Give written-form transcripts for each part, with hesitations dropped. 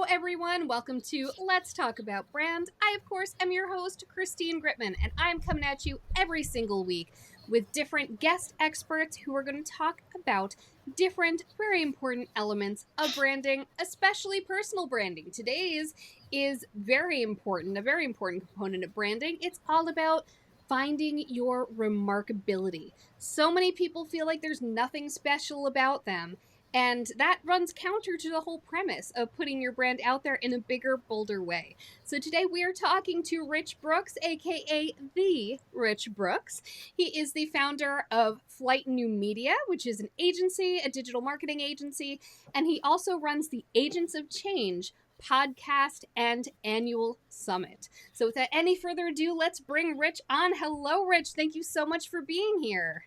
everyone. Welcome to Let's Talk About Brand. I, of course, am your host, Christine Gritmon, and I'm coming at you every single week with different guest experts who are going to talk about different, very important elements of branding, especially personal branding. Today's is very important, a very important component of branding. It's all about finding your remarkability. So many people feel like there's nothing special about them. And that runs counter to the whole premise of putting your brand out there in a bigger, bolder way. So today we are talking to Rich Brooks, aka The Rich Brooks. He is the founder of Flight New Media, which is an agency, a digital marketing agency, and he also runs the Agents of Change podcast and annual summit. So without any further ado, let's bring Rich on. Hello, Rich. Thank you so much for being here.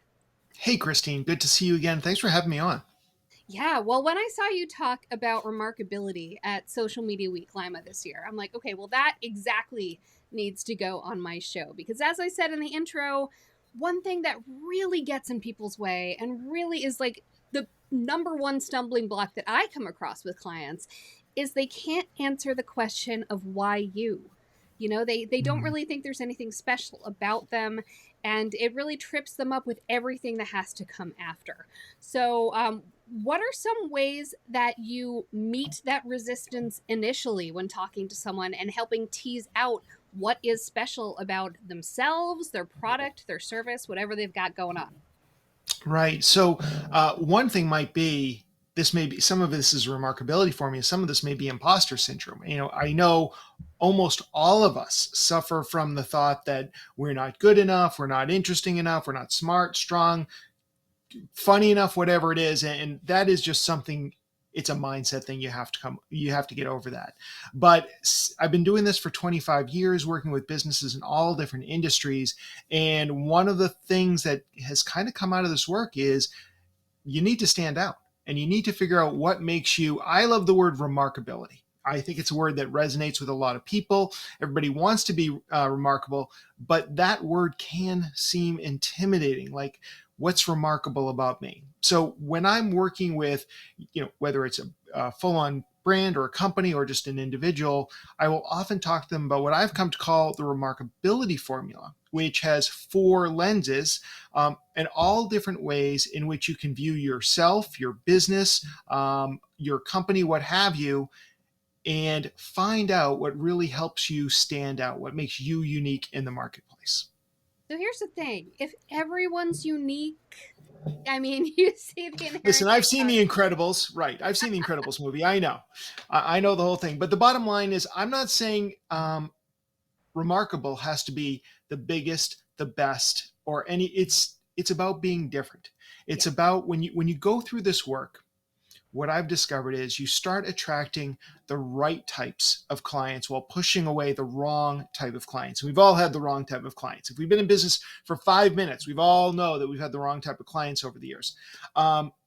Hey, Christine. Good to see you again. Thanks for having me on. Yeah, well, when I saw you talk about remarkability at Social Media Week Lima this year, I'm like, okay, well, that exactly needs to go on my show. Because as I said in the intro, one thing that really gets in people's way and really is like the number one stumbling block that I come across with clients is they can't answer the question of why you. You know, they don't really think there's anything special about them, and it really trips them up with everything that has to come after. So, what are some ways that you meet that resistance initially when talking to someone and helping tease out what is special about themselves, their product, their service, whatever they've got going on? Right. So, one thing might be this may be some of this is remarkability for me. Some of this may be imposter syndrome. I know almost all of us suffer from the thought that we're not good enough, we're not interesting enough, we're not smart, strong, funny enough, whatever it is. And that is just something. It's a mindset thing. You have to get over that. But I've been doing this for 25 years, working with businesses in all different industries. And one of the things that has kind of come out of this work is you need to stand out and you need to figure out what makes you. I love the word remarkability. I think it's a word that resonates with a lot of people. Everybody wants to be remarkable, but that word can seem intimidating. Like, what's remarkable about me? So when I'm working with, whether it's a full-on brand or a company or just an individual, I will often talk to them about what I've come to call the remarkability formula, which has four lenses and all different ways in which you can view yourself, your business, your company, what have you, and find out what really helps you stand out, what makes you unique in the marketplace. So here's the thing, if everyone's unique, I mean, you see the Listen, inherent I've seen The dichotomy. Incredibles, right? I've seen The Incredibles movie. I know. I know the whole thing. But the bottom line is, I'm not saying remarkable has to be the biggest, the best, or any. It's about being different. Yeah. It's about when you go through this work, what I've discovered is you start attracting the right types of clients while pushing away the wrong type of clients. We've all had the wrong type of clients. If we've been in business for 5 minutes, we've all know that we've had the wrong type of clients over the years.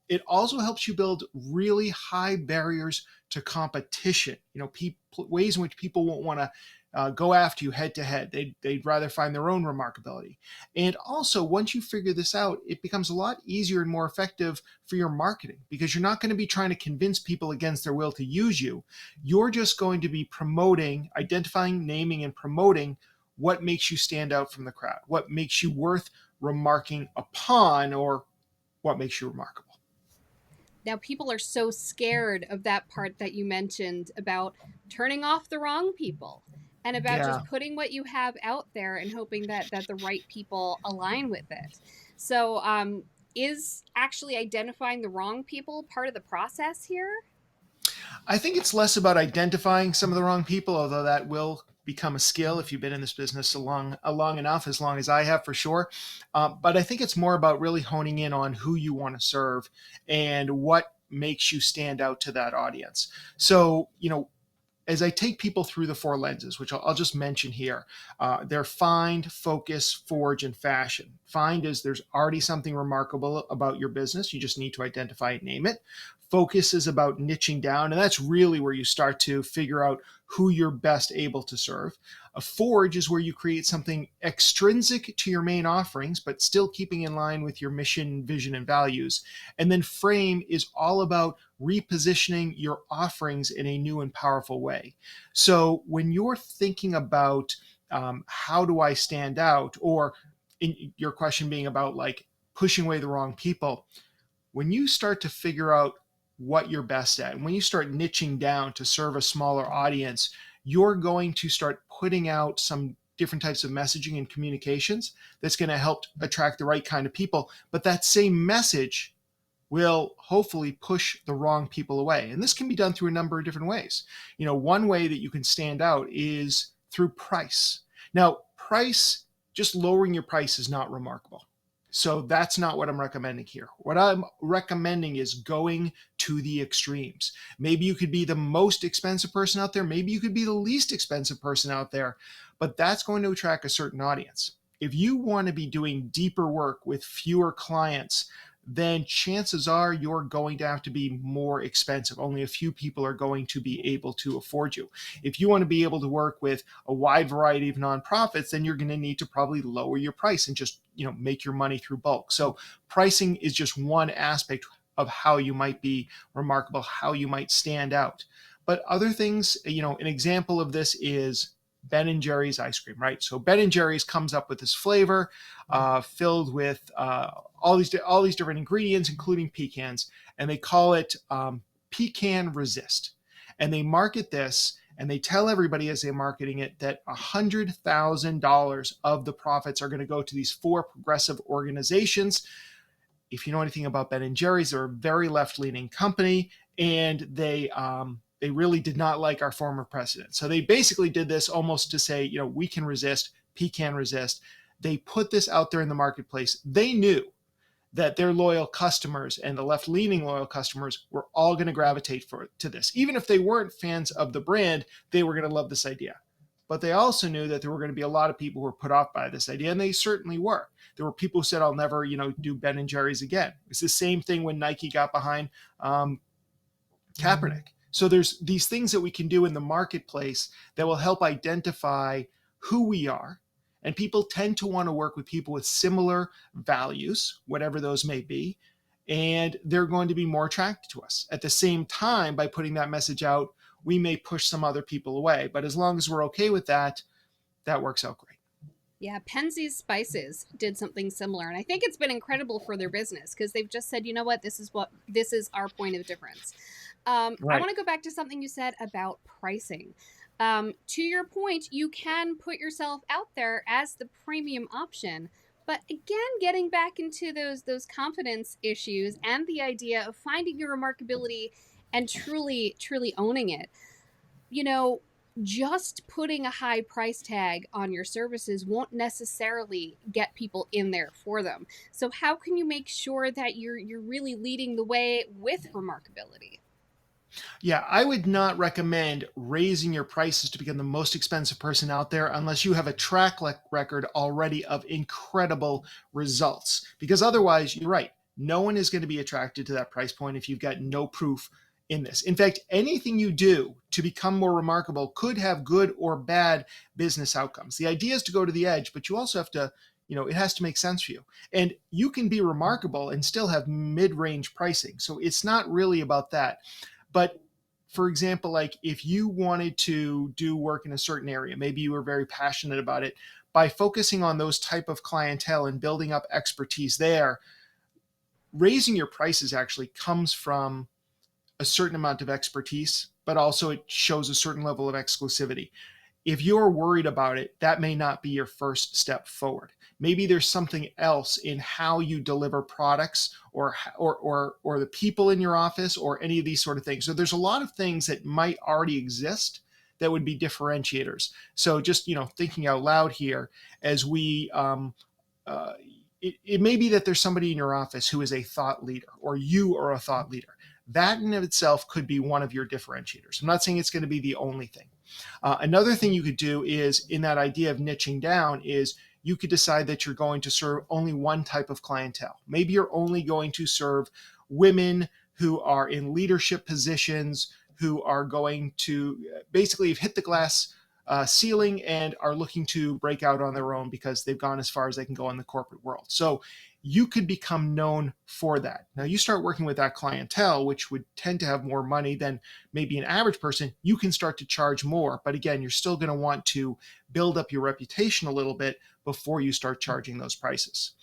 It also helps you build really high barriers to competition. Ways in which people won't want to go after you head to head. They'd rather find their own remarkability. And also, once you figure this out, it becomes a lot easier and more effective for your marketing because you're not going to be trying to convince people against their will to use you. You're just going to be promoting, identifying, naming, and promoting what makes you stand out from the crowd, what makes you worth remarking upon, or what makes you remarkable. Now, people are so scared of that part that you mentioned about turning off the wrong people and about Yeah. just putting what you have out there and hoping that the right people align with it. So, is actually identifying the wrong people part of the process here? I think it's less about identifying some of the wrong people, although that will become a skill if you've been in this business long enough, as long as I have for sure. But I think it's more about really honing in on who you want to serve and what makes you stand out to that audience. So, as I take people through the four lenses, which I'll just mention here, they're find, focus, forge, and fashion. Find is there's already something remarkable about your business. You just need to identify it, name it. Focus is about niching down, and that's really where you start to figure out who you're best able to serve. A forge is where you create something extrinsic to your main offerings, but still keeping in line with your mission, vision, and values. And then frame is all about repositioning your offerings in a new and powerful way. So when you're thinking about how do I stand out, or in your question being about like pushing away the wrong people, when you start to figure out what you're best at, and when you start niching down to serve a smaller audience, you're going to start putting out some different types of messaging and communications that's going to help attract the right kind of people. But that same message will hopefully push the wrong people away. And this can be done through a number of different ways. One way that you can stand out is through price. Now, price, just lowering your price is not remarkable. So that's not what I'm recommending here. What I'm recommending is going to the extremes. Maybe you could be the most expensive person out there. Maybe you could be the least expensive person out there, but that's going to attract a certain audience. If you want to be doing deeper work with fewer clients, then chances are you're going to have to be more expensive. Only a few people are going to be able to afford you. If you want to be able to work with a wide variety of nonprofits, then you're going to need to probably lower your price and just, make your money through bulk. So pricing is just one aspect of how you might be remarkable, how you might stand out. But other things, an example of this is Ben and Jerry's ice cream, right? So Ben and Jerry's comes up with this flavor filled with all these different ingredients, including pecans, and they call it Pecan Resist. And they market this, and they tell everybody as they're marketing it that $100,000 of the profits are going to go to these 4 progressive organizations. If you know anything about Ben and Jerry's, they're a very left-leaning company, and they really did not like our former president. So they basically did this almost to say, we can resist, pecan resist. They put this out there in the marketplace. They knew that their loyal customers and the left-leaning loyal customers were all going to gravitate to this. Even if they weren't fans of the brand, they were going to love this idea. But they also knew that there were going to be a lot of people who were put off by this idea, and they certainly were. There were people who said, I'll never, do Ben and Jerry's again. It's the same thing when Nike got behind Kaepernick. So there's these things that we can do in the marketplace that will help identify who we are. And people tend to want to work with people with similar values, whatever those may be, and they're going to be more attracted to us. At the same time, by putting that message out, we may push some other people away. But as long as we're okay with that, that works out great. Yeah, Penzeys Spices did something similar, and I think it's been incredible for their business because they've just said, you know what, this is our point of difference. Right. I want to go back to something you said about pricing. To your point, you can put yourself out there as the premium option, but again, getting back into those confidence issues and the idea of finding your remarkability and truly owning it. Just putting a high price tag on your services won't necessarily get people in there for them. So how can you make sure that you're really leading the way with remarkability? Yeah, I would not recommend raising your prices to become the most expensive person out there unless you have a track record already of incredible results. Because otherwise, you're right, no one is going to be attracted to that price point if you've got no proof in this. In fact, anything you do to become more remarkable could have good or bad business outcomes. The idea is to go to the edge, but you also have to, it has to make sense for you. And you can be remarkable and still have mid-range pricing. So it's not really about that. But for example, like if you wanted to do work in a certain area, maybe you were very passionate about it, by focusing on those type of clientele and building up expertise there, raising your prices actually comes from a certain amount of expertise, but also it shows a certain level of exclusivity. If you're worried about it, that may not be your first step forward. Maybe there's something else in how you deliver products or the people in your office or any of these sort of things. So there's a lot of things that might already exist that would be differentiators. So just, thinking out loud here as we, it may be that there's somebody in your office who is a thought leader or you are a thought leader. That in of itself could be one of your differentiators. I'm not saying it's going to be the only thing. Another thing you could do is in that idea of niching down is you could decide that you're going to serve only one type of clientele. Maybe you're only going to serve women who are in leadership positions, who are going to basically have hit the glass ceiling and are looking to break out on their own because they've gone as far as they can go in the corporate world. So you could become known for that. Now you start working with that clientele, which would tend to have more money than maybe an average person, you can start to charge more. But again, you're still going to want to build up your reputation a little bit before you start charging those prices.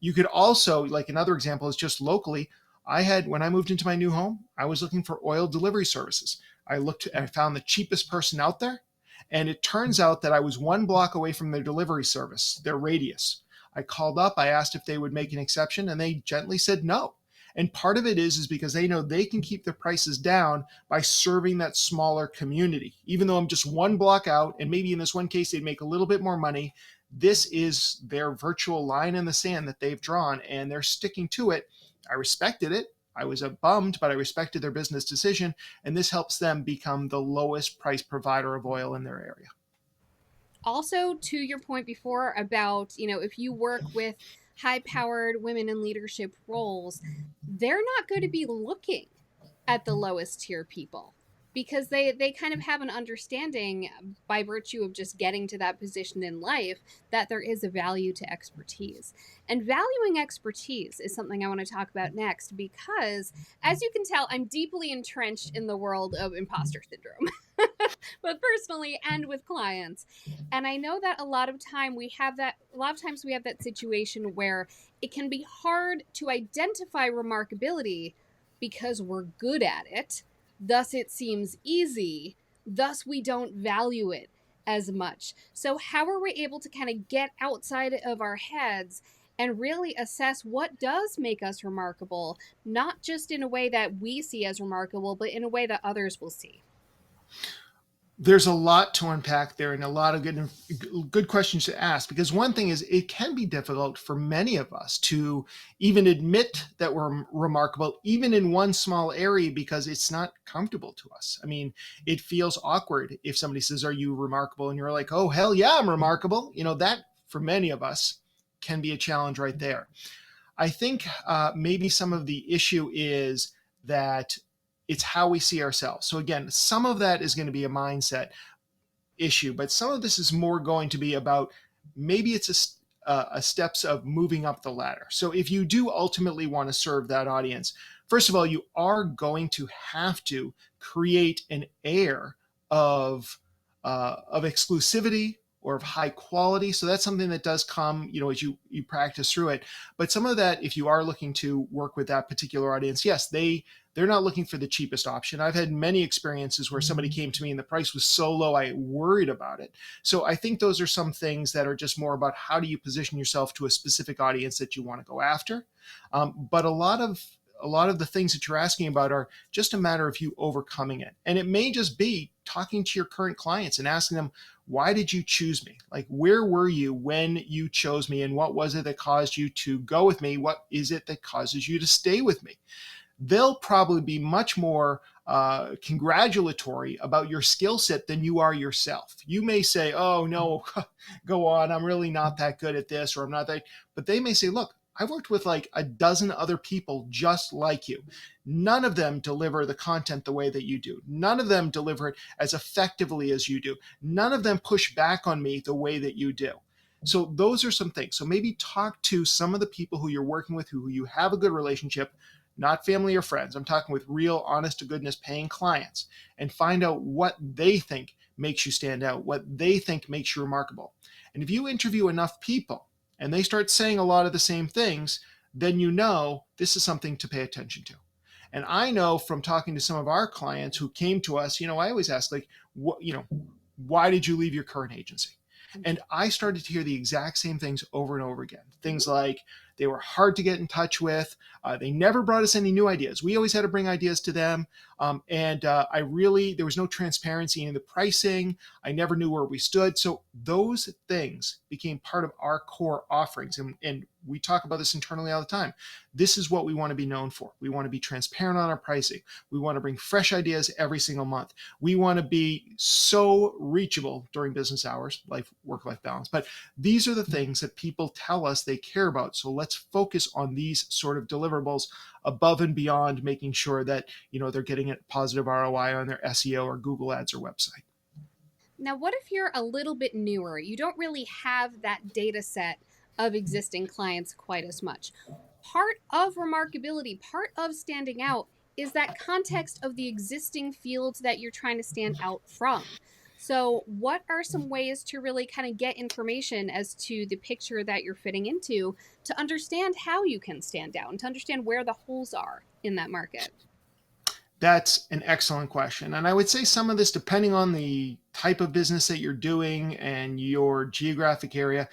You could also, like another example is just locally, when I moved into my new home, I was looking for oil delivery services. I found the cheapest person out there. And it turns out that I was 1 block away from their delivery service, their radius. I called up, I asked if they would make an exception, and they gently said no. And part of it is because they know they can keep their prices down by serving that smaller community. Even though I'm just 1 block out, and maybe in this one case they'd make a little bit more money, this is their virtual line in the sand that they've drawn, and they're sticking to it. I respected it. I was bummed, but I respected their business decision, and this helps them become the lowest price provider of oil in their area. Also, to your point before about, if you work with high powered women in leadership roles, they're not going to be looking at the lowest tier people because they kind of have an understanding by virtue of just getting to that position in life that there is a value to expertise. And valuing expertise is something I want to talk about next because, as you can tell, I'm deeply entrenched in the world of imposter syndrome, both personally and with clients. And I know that a lot of times we have that situation where it can be hard to identify remarkability because we're good at it. Thus, it seems easy. Thus, we don't value it as much. So, how are we able to kind of get outside of our heads and really assess what does make us remarkable, not just in a way that we see as remarkable, but in a way that others will see? There's a lot to unpack there and a lot of good questions to ask, because one thing is it can be difficult for many of us to even admit that we're remarkable, even in one small area, because it's not comfortable to us. I mean, it feels awkward if somebody says, "Are you remarkable?" and you're like, "Oh, hell yeah, I'm remarkable." That for many of us can be a challenge right there. I think maybe some of the issue is that it's how we see ourselves. So again, some of that is going to be a mindset issue, but some of this is more going to be about maybe it's a steps of moving up the ladder. So if you do ultimately want to serve that audience, first of all, you are going to have to create an air of exclusivity or of high quality. So that's something that does come, as you practice through it. But some of that, if you are looking to work with that particular audience, yes, they're not looking for the cheapest option. I've had many experiences where somebody came to me and the price was so low I worried about it. So I think those are some things that are just more about how do you position yourself to a specific audience that you want to go after. But a lot of the things that you're asking about are just a matter of you overcoming it. And it may just be talking to your current clients and asking them, why did you choose me? Like, where were you when you chose me? And what was it that caused you to go with me? What is it that causes you to stay with me? They'll probably be much more congratulatory about your skill set than you are yourself. You may say, "Oh, no, go on. I'm really not that good at this," or "I'm not that." But they may say, "Look, I've worked with like a dozen other people just like you. None of them deliver the content the way that you do. None of them deliver it as effectively as you do. None of them push back on me the way that you do." So those are some things. So maybe talk to some of the people who you're working with, who you have a good relationship, not family or friends. I'm talking with real, honest to goodness paying clients, and find out what they think makes you stand out, what they think makes you remarkable. And if you interview enough people and they start saying a lot of the same things, then this is something to pay attention to. And I know from talking to some of our clients who came to us, I always ask, like, why did you leave your current agency? And I started to hear the exact same things over and over again. Things like they were hard to get in touch with. They never brought us any new ideas. We always had to bring ideas to them. There was no transparency in the pricing. I never knew where we stood. So those things became part of our core offerings. And we talk about this internally all the time. This is what we want to be known for. We want to be transparent on our pricing. We want to bring fresh ideas every single month. We want to be so reachable during business hours, work-life balance. But these are the things that people tell us they care about. So let's focus on these sort of deliverables above and beyond making sure that they're getting a positive ROI on their SEO or Google Ads or website. Now, what if you're a little bit newer? You don't really have that data set of existing clients quite as much. Part of remarkability, part of standing out, is that context of the existing fields that you're trying to stand out from. So, what are some ways to really kind of get information as to the picture that you're fitting into to understand how you can stand out and to understand where the holes are in that market? That's an excellent question. And I would say some of this, depending on the type of business that you're doing and your geographic area,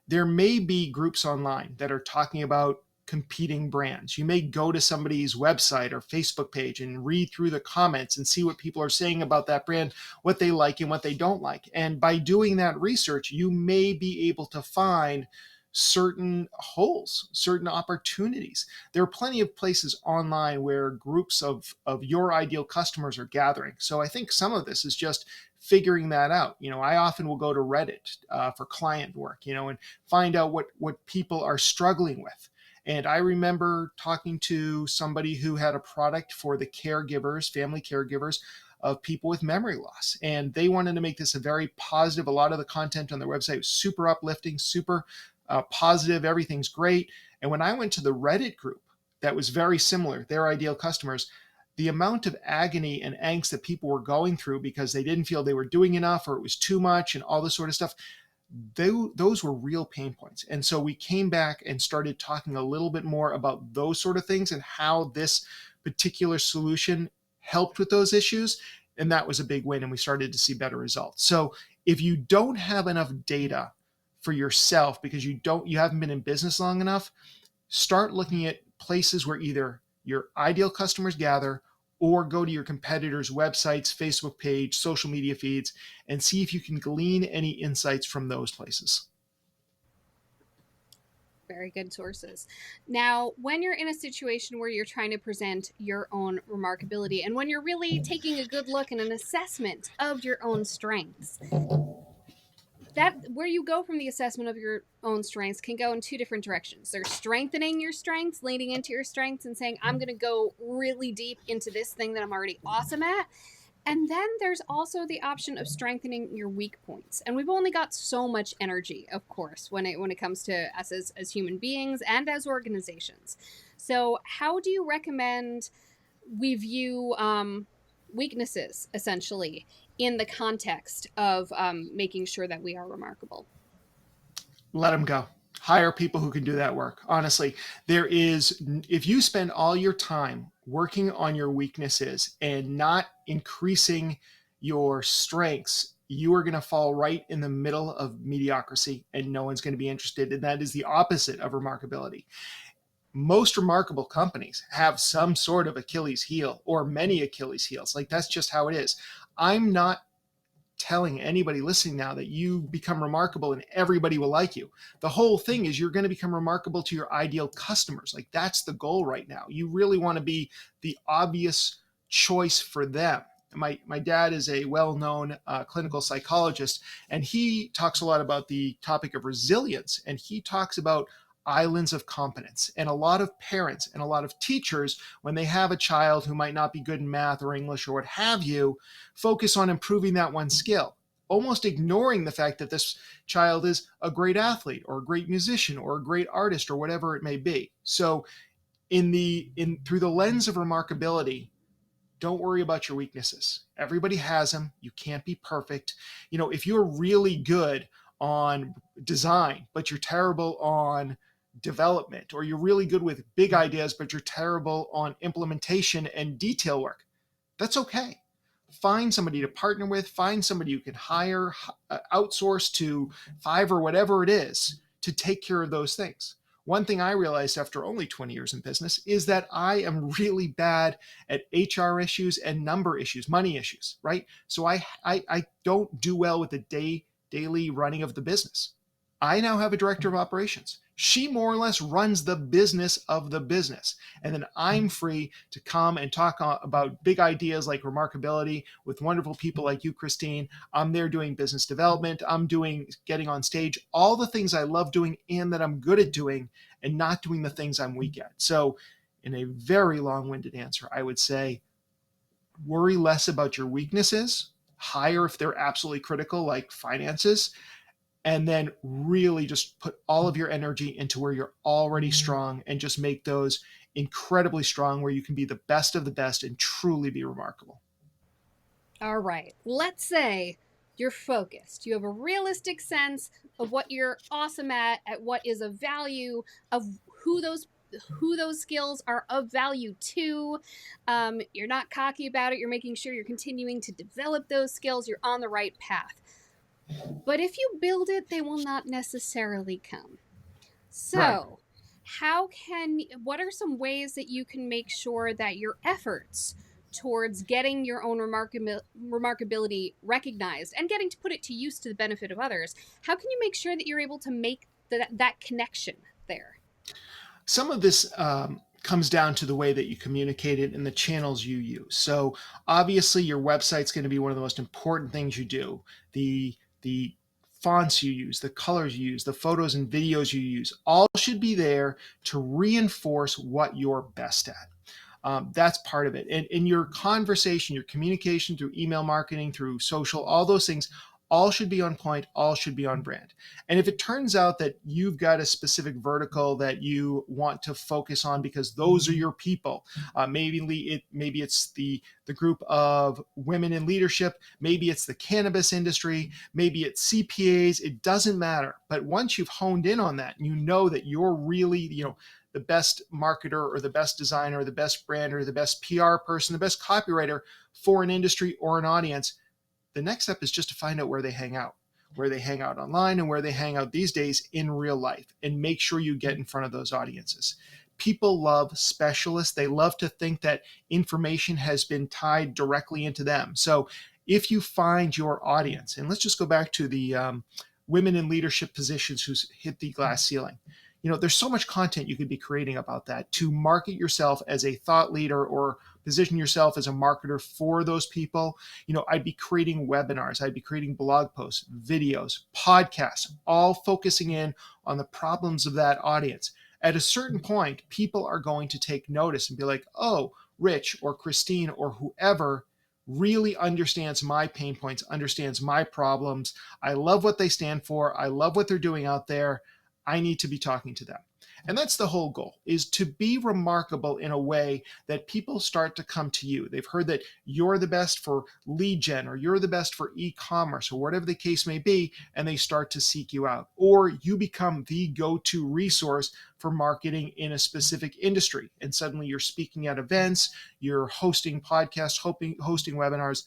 there may be groups online that are talking about competing brands. You may go to somebody's website or Facebook page and read through the comments and see what people are saying about that brand, what they like and what they don't like. And by doing that research, you may be able to find certain holes, certain opportunities. There are plenty of places online where groups of your ideal customers are gathering. So I think some of this is just figuring that out. I often will go to Reddit for client work, and find out what people are struggling with. And I remember talking to somebody who had a product for the caregivers, family caregivers of people with memory loss. And they wanted to make this a very positive. A lot of the content on their website was super uplifting, super positive. Everything's great. And when I went to the Reddit group that was very similar, their ideal customers, the amount of agony and angst that people were going through because they didn't feel they were doing enough or it was too much and all this sort of stuff, those were real pain points. And so we came back and started talking a little bit more about those sort of things and how this particular solution helped with those issues. And that was a big win. And we started to see better results. So if you don't have enough data for yourself because you haven't been in business long enough, start looking at places where either your ideal customers gather or go to your competitors' websites, Facebook page, social media feeds, and see if you can glean any insights from those places. Very good sources. Now, when you're in a situation where you're trying to present your own remarkability and when you're really taking a good look and an assessment of your own strengths, that where you go from the assessment of your own strengths can go in two different directions. There's strengthening your strengths, leaning into your strengths and saying, I'm going to go really deep into this thing that I'm already awesome at. And then there's also the option of strengthening your weak points. And we've only got so much energy, of course, when it comes to us as human beings and as organizations. So how do you recommend we view weaknesses, essentially, in the context of making sure that we are remarkable? Let them go. Hire people who can do that work. Honestly, if you spend all your time working on your weaknesses and not increasing your strengths, you are going to fall right in the middle of mediocrity and no one's going to be interested. And that is the opposite of remarkability. Most remarkable companies have some sort of Achilles heel or many Achilles heels. Like that's just how it is. I'm not telling anybody listening now that you become remarkable and everybody will like you. The whole thing is you're going to become remarkable to your ideal customers. Like that's the goal right now. You really want to be the obvious choice for them. My dad is a well-known clinical psychologist, and he talks a lot about the topic of resilience, and he talks about islands of competence. And a lot of parents and a lot of teachers, when they have a child who might not be good in math or English or what have you, focus on improving that one skill, almost ignoring the fact that this child is a great athlete or a great musician or a great artist or whatever it may be. So through the lens of remarkability, don't worry about your weaknesses. Everybody has them. You can't be perfect. If you're really good on design, but you're terrible on development, or you're really good with big ideas, but you're terrible on implementation and detail work, that's okay. Find somebody to partner with, find somebody you can hire, outsource to Fiverr or whatever it is to take care of those things. One thing I realized after only 20 years in business is that I am really bad at HR issues and number issues, money issues, right? So I don't do well with the daily running of the business. I now have a director of operations. She more or less runs the business of the business. And then I'm free to come and talk about big ideas like remarkability with wonderful people like you, Christine. I'm there doing business development. I'm doing getting on stage, all the things I love doing and that I'm good at doing, and not doing the things I'm weak at. So in a very long-winded answer, I would say worry less about your weaknesses higher if they're absolutely critical, like finances, and then really just put all of your energy into where you're already strong and just make those incredibly strong where you can be the best of the best and truly be remarkable. All right. Let's say you're focused. You have a realistic sense of what you're awesome at what is of value, of who those who those skills are of value to. You're not cocky about it. You're making sure you're continuing to develop those skills. You're on the right path. But if you build it, they will not necessarily come. Right. So, what are some ways that you can make sure that your efforts towards getting your own remarkability recognized and getting to put it to use to the benefit of others, how can you make sure that you're able to make that connection there? Some of this comes down to the way that you communicate it and the channels you use. So obviously your website's going to be one of the most important things you do. The fonts you use, the colors you use, the photos and videos you use, all should be there to reinforce what you're best at. That's part of it. And in your conversation, your communication through email marketing, through social, all those things, all should be on point, all should be on brand. And if it turns out that you've got a specific vertical that you want to focus on because those are your people, maybe it's the group of women in leadership, maybe it's the cannabis industry, maybe it's CPAs, it doesn't matter. But once you've honed in on that, and you know that you're really, the best marketer or the best designer or the best brander, the best PR person, the best copywriter for an industry or an audience, the next step is just to find out where they hang out online and where they hang out these days in real life, and make sure you get in front of those audiences. People love specialists. They love to think that information has been tied directly into them. So if you find your audience, and let's just go back to the women in leadership positions who's hit the glass ceiling. There's so much content you could be creating about that to market yourself as a thought leader or position yourself as a marketer for those people. I'd be creating webinars, I'd be creating blog posts, videos, podcasts, all focusing in on the problems of that audience. At a certain point, people are going to take notice and be like, oh, Rich or Christine or whoever really understands my pain points, understands my problems. I love what they stand for. I love what they're doing out there. I need to be talking to them. And that's the whole goal, is to be remarkable in a way that people start to come to you. They've heard that you're the best for lead gen, or you're the best for e-commerce, or whatever the case may be, and they start to seek you out. Or you become the go-to resource for marketing in a specific industry. And suddenly you're speaking at events, you're hosting podcasts, hosting webinars,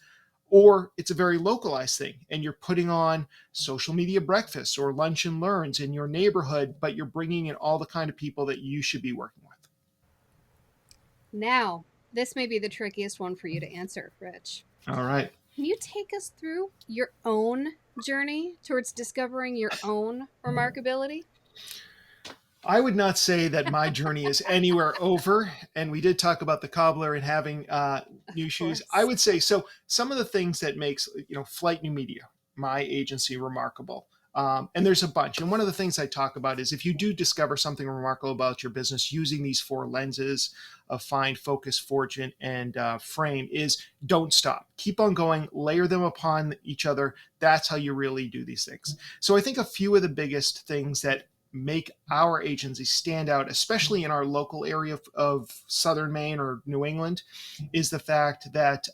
or it's a very localized thing and you're putting on social media breakfasts or lunch and learns in your neighborhood, but you're bringing in all the kind of people that you should be working with. Now, this may be the trickiest one for you to answer, Rich. All right. Can you take us through your own journey towards discovering your own remarkability? I would not say that my journey is anywhere over. And we did talk about the cobbler and having new shoes. I would say, so some of the things that makes, Flight New Media, my agency, remarkable. And there's a bunch. And one of the things I talk about is if you do discover something remarkable about your business using these 4 lenses of find, focus, fortune, and frame, is don't stop. Keep on going, layer them upon each other. That's how you really do these things. So I think a few of the biggest things that make our agency stand out, especially in our local area of Southern Maine or New England, is the fact that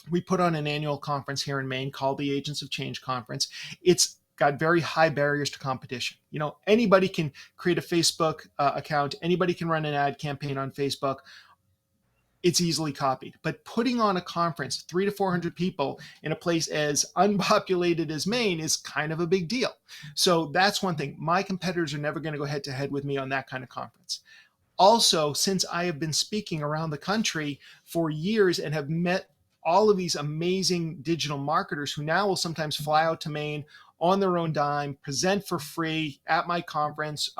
we put on an annual conference here in Maine called the Agents of Change Conference. It's got very high barriers to competition. Anybody can create a Facebook account. Anybody can run an ad campaign on Facebook. It's easily copied. But putting on a conference, 300 to 400 people in a place as unpopulated as Maine, is kind of a big deal. So that's one thing. My competitors are never going to go head to head with me on that kind of conference. Also, since I have been speaking around the country for years and have met all of these amazing digital marketers who now will sometimes fly out to Maine on their own dime, present for free at my conference,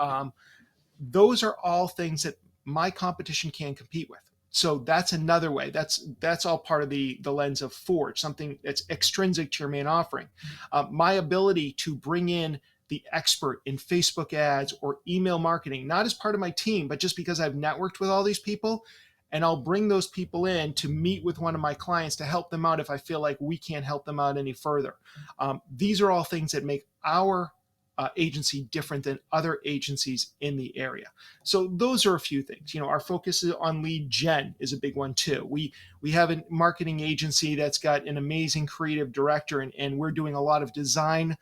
those are all things that my competition can compete with. So that's another way. That's all part of the lens of Forge, something that's extrinsic to your main offering. My ability to bring in the expert in Facebook ads or email marketing, not as part of my team, but just because I've networked with all these people, and I'll bring those people in to meet with one of my clients to help them out if I feel like we can't help them out any further. These are all things that make our agency different than other agencies in the area. So those are a few things. Our focus is on lead gen is a big one too. We have a marketing agency that's got an amazing creative director, and we're doing a lot of design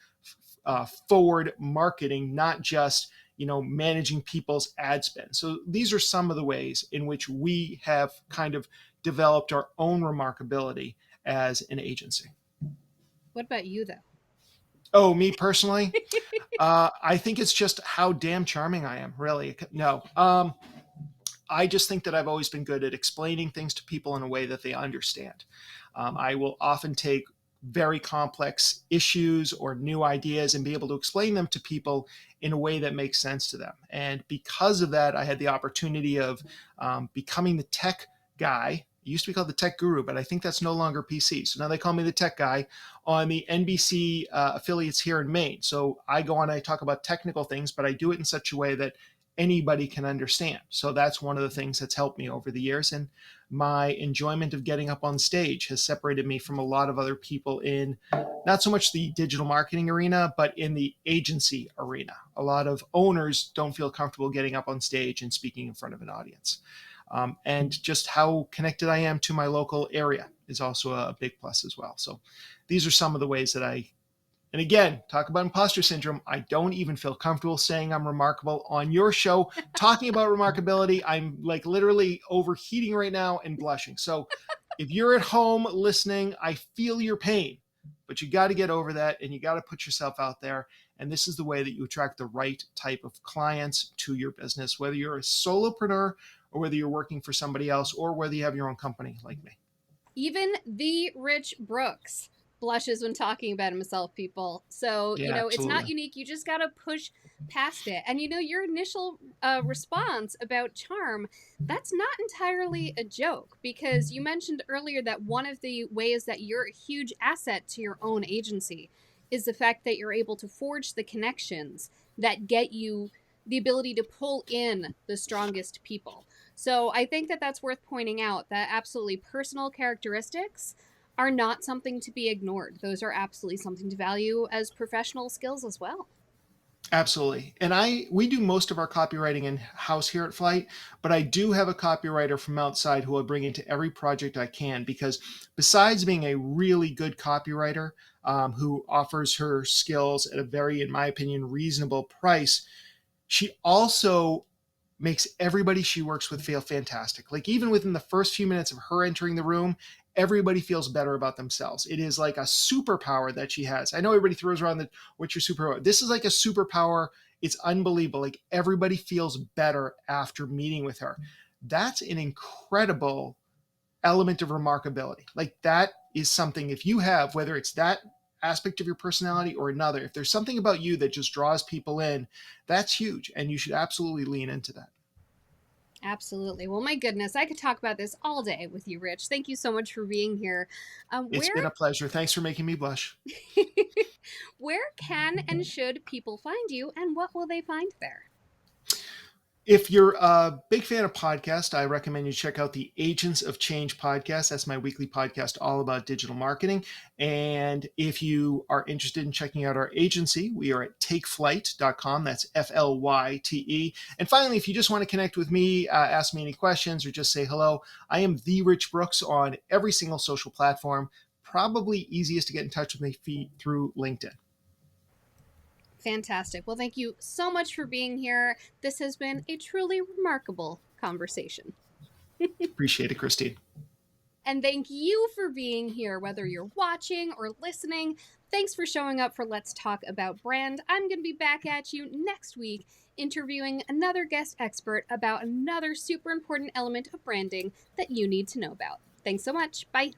forward marketing, not just managing people's ad spend. So these are some of the ways in which we have kind of developed our own remarkability as an agency. What about you, though? Oh, me personally? I think it's just how damn charming I am, really. No. I just think that I've always been good at explaining things to people in a way that they understand. I will often take very complex issues or new ideas and be able to explain them to people in a way that makes sense to them. And because of that, I had the opportunity of becoming the tech guy. It used to be called the tech guru, but I think that's no longer PC. So now they call me the tech guy on the NBC affiliates here in Maine. So I go on, I talk about technical things, but I do it in such a way that anybody can understand. So that's one of the things that's helped me over the years. And my enjoyment of getting up on stage has separated me from a lot of other people in not so much the digital marketing arena, but in the agency arena. A lot of owners don't feel comfortable getting up on stage and speaking in front of an audience. And just how connected I am to my local area is also a big plus as well. So these are some of the ways that and again, talk about imposter syndrome. I don't even feel comfortable saying I'm remarkable on your show. Talking about remarkability, I'm like literally overheating right now and blushing. So if you're at home listening, I feel your pain, but you got to get over that and you got to put yourself out there. And this is the way that you attract the right type of clients to your business, whether you're a solopreneur or whether you're working for somebody else or whether you have your own company like me. Even the Rich Brooks blushes when talking about himself, people. So, Yeah, it's not absolutely. unique. You just got to push past it. And, your initial response about charm, that's not entirely a joke, because you mentioned earlier that one of the ways that you're a huge asset to your own agency is the fact that you're able to forge the connections that get you the ability to pull in the strongest people. So I think that that's worth pointing out, that absolutely personal characteristics are not something to be ignored. Those are absolutely something to value as professional skills as well. Absolutely. And we do most of our copywriting in house here at Flight, but I do have a copywriter from outside who I bring into every project I can, because besides being a really good copywriter who offers her skills at a very, in my opinion, reasonable price, she also makes everybody she works with feel fantastic. Like even within the first few minutes of her entering the room, everybody feels better about themselves. It is like a superpower that she has. I know everybody throws around the what's your superpower? This is like a superpower. It's unbelievable. Like everybody feels better after meeting with her. That's an incredible element of remarkability. Like that is something, if you have, whether it's that aspect of your personality or another, if there's something about you that just draws people in, that's huge. And you should absolutely lean into that. Absolutely. Well, my goodness, I could talk about this all day with you, Rich. Thank you so much for being here. It's Where been a pleasure. Thanks for making me blush. where can and should people find you, and what will they find there? If you're a big fan of podcasts, I recommend you check out the Agents of Change podcast. That's my weekly podcast all about digital marketing. And if you are interested in checking out our agency, we are at takeflight.com. That's FLYTE. And finally, if you just want to connect with me, ask me any questions, or just say hello, I am the Rich Brooks on every single social platform. Probably easiest to get in touch with me through LinkedIn. Fantastic. Well, thank you so much for being here. This has been a truly remarkable conversation. Appreciate it, Christine. And thank you for being here, whether you're watching or listening. Thanks for showing up for Let's Talk About Brand. I'm going to be back at you next week, interviewing another guest expert about another super important element of branding that you need to know about. Thanks so much. Bye.